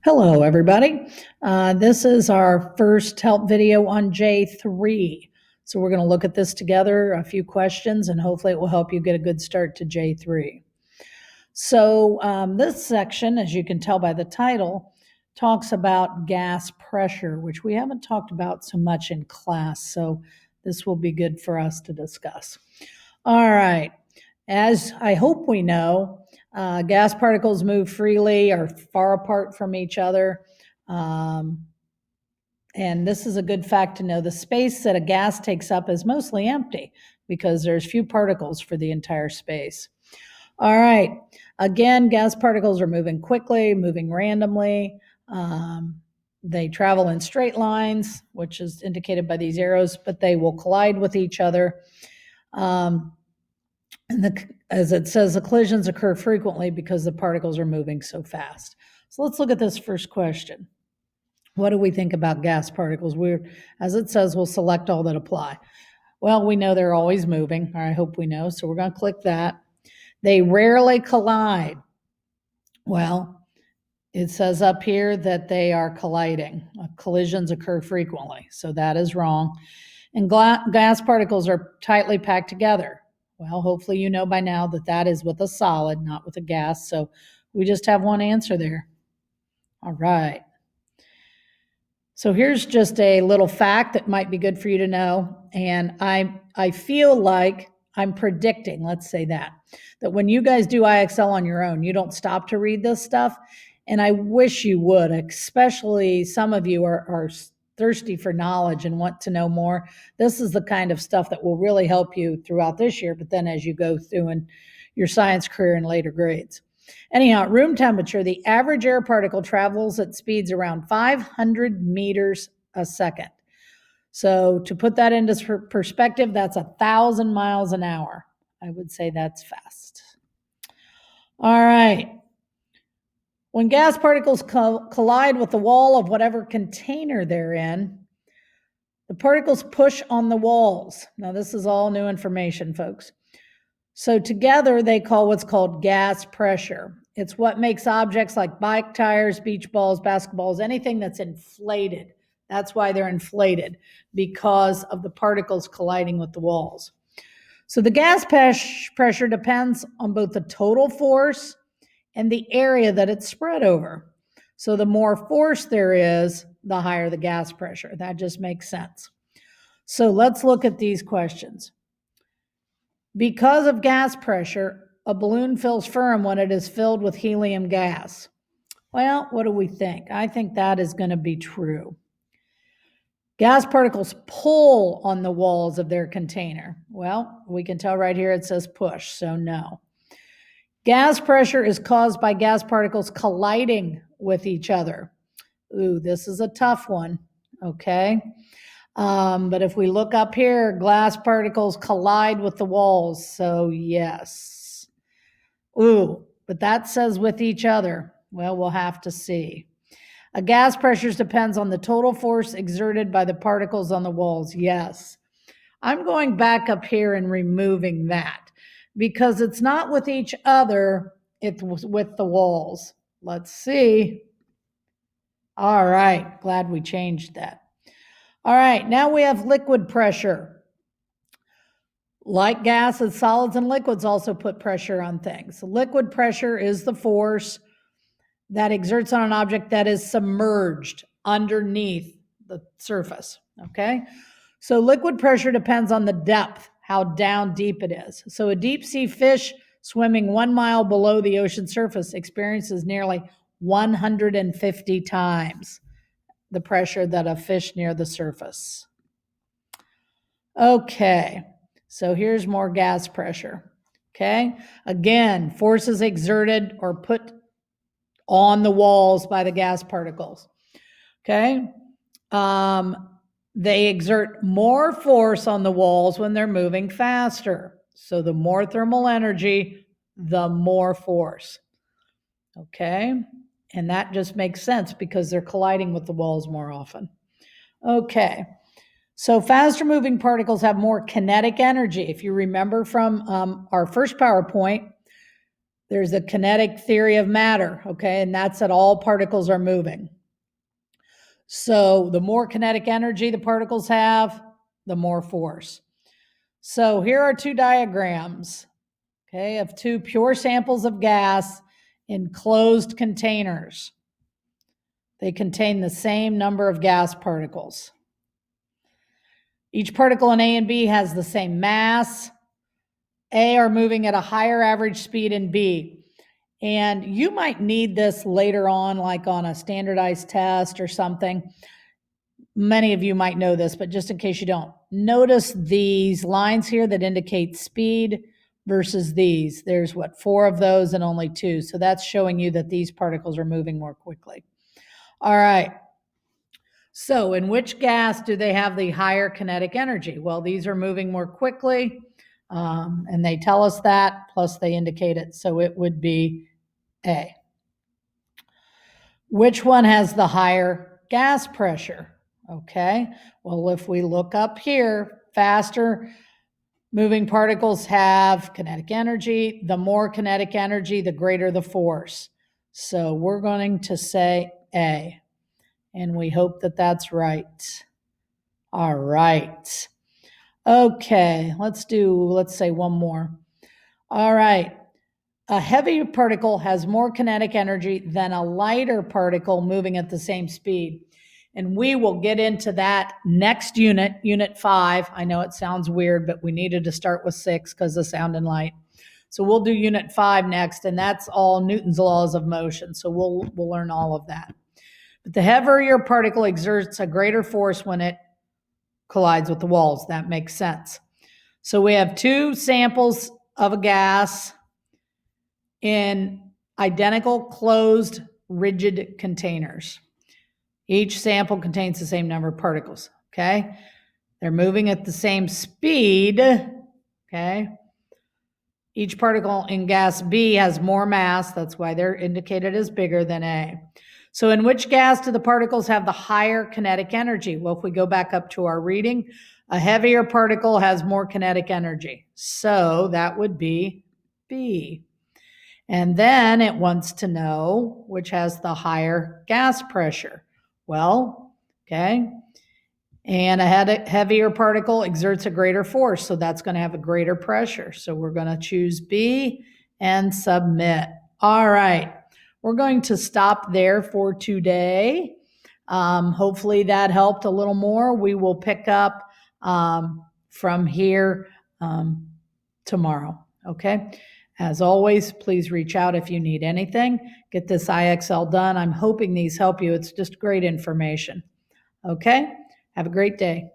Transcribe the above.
Hello, everybody. This is our first help video on J3. So we're going to look at this together, a few questions, and hopefully it will help you get a good start to J3. So this section, as you can tell by the title, talks about gas pressure, which we haven't talked about so much in class. So this will be good for us to discuss. All right. As I hope we know, gas particles move freely, are far apart from each other. And this is a good fact to know. The space that a gas takes up is mostly empty because there's few particles for the entire space. All right. Again, gas particles are moving quickly, moving randomly. They travel in straight lines, which is indicated by these arrows, but they will collide with each other. As it says, the collisions occur frequently because the particles are moving so fast. So let's look at this first question. What do we think about gas particles? As it says, we'll select all that apply. Well, we know they're always moving, or I hope we know, so we're going to click that. They rarely collide. Well, it says up here that they are colliding. Collisions occur frequently, so that is wrong. And gas particles are tightly packed together. Well, hopefully you know by now that that is with a solid, not with a gas. So we just have one answer there. All right. So here's just a little fact that might be good for you to know. And I feel like I'm predicting, let's say that when you guys do IXL on your own, you don't stop to read this stuff. And I wish you would, especially some of you are thirsty for knowledge and want to know more. This is the kind of stuff that will really help you throughout this year, but then as you go through in your science career in later grades. Anyhow, at room temperature, the average air particle travels at speeds around 500 meters a second. So to put that into perspective, that's 1,000 miles an hour. I would say that's fast. All right. When gas particles collide with the wall of whatever container they're in, the particles push on the walls. Now, this is all new information, folks. So together, they call what's called gas pressure. It's what makes objects like bike tires, beach balls, basketballs, anything that's inflated. That's why they're inflated, because of the particles colliding with the walls. So the gas pressure depends on both the total force and the area that it's spread over. So the more force there is, the higher the gas pressure. That just makes sense. So let's look at these questions. Because of gas pressure, a balloon feels firm when it is filled with helium gas. Well, what do we think? I think that is going to be true. Gas particles pull on the walls of their container. Well, we can tell right here it says push, so no. Gas pressure is caused by gas particles colliding with each other. Ooh, this is a tough one, okay? But if we look up here, glass particles collide with the walls, so yes. Ooh, but that says with each other. Well, we'll have to see. A gas pressure depends on the total force exerted by the particles on the walls. Yes. I'm going back up here and removing that because it's not with each other, it's with the walls. Let's see. All right, glad we changed that. All right, now we have liquid pressure. Like gases, solids and liquids also put pressure on things. Liquid pressure is the force that exerts on an object that is submerged underneath the surface, okay? So liquid pressure depends on the depth, how down deep it is. So a deep sea fish swimming 1 mile below the ocean surface experiences nearly 150 times the pressure that a fish near the surface. Okay, so here's more gas pressure, okay? Again, forces exerted or put on the walls by the gas particles, okay? They exert more force on the walls when they're moving faster. So the more thermal energy, the more force, okay? And that just makes sense because they're colliding with the walls more often. Okay, so faster moving particles have more kinetic energy. If you remember from our first PowerPoint, There's a kinetic theory of matter, okay, and that's that all particles are moving. So the more kinetic energy the particles have, the more force. So here are two diagrams, okay, of two pure samples of gas in closed containers. They contain the same number of gas particles. Each particle in A and B has the same mass. A are moving at a higher average speed in B. And you might need this later on, like on a standardized test or something. Many of you might know this, but just in case you don't, notice these lines here that indicate speed versus these. There's what, 4 of those and only 2. So that's showing you that these particles are moving more quickly. All right. So in which gas do they have the higher kinetic energy? Well, these are moving more quickly, and they tell us that, plus they indicate it. So it would be A. Which one has the higher gas pressure? Okay, well, if we look up here, faster moving particles have kinetic energy. The more kinetic energy, the greater the force. So we're going to say A, and we hope that that's right. All right. Okay, let's say one more. All right. A heavier particle has more kinetic energy than a lighter particle moving at the same speed. And we will get into that next unit, Unit 5. I know it sounds weird, but we needed to start with 6 because of sound and light. So we'll do Unit 5 next, and that's all Newton's laws of motion. So we'll learn all of that. But the heavier particle exerts a greater force when it collides with the walls. That makes sense. So we have 2 samples of a gas in identical closed rigid containers. Each sample contains the same number of particles, okay? They're moving at the same speed, okay? Each particle in gas B has more mass. That's why they're indicated as bigger than A. So in which gas do the particles have the higher kinetic energy? Well, if we go back up to our reading, a heavier particle has more kinetic energy. So that would be B. And then it wants to know which has the higher gas pressure. Well, okay, and a heavier particle exerts a greater force, so that's going to have a greater pressure. So we're going to choose B and submit. All right, we're going to stop there for today. Hopefully that helped a little more. We will pick up from here tomorrow, okay? As always, please reach out if you need anything. Get this IXL done. I'm hoping these help you. It's just great information. Okay? Have a great day.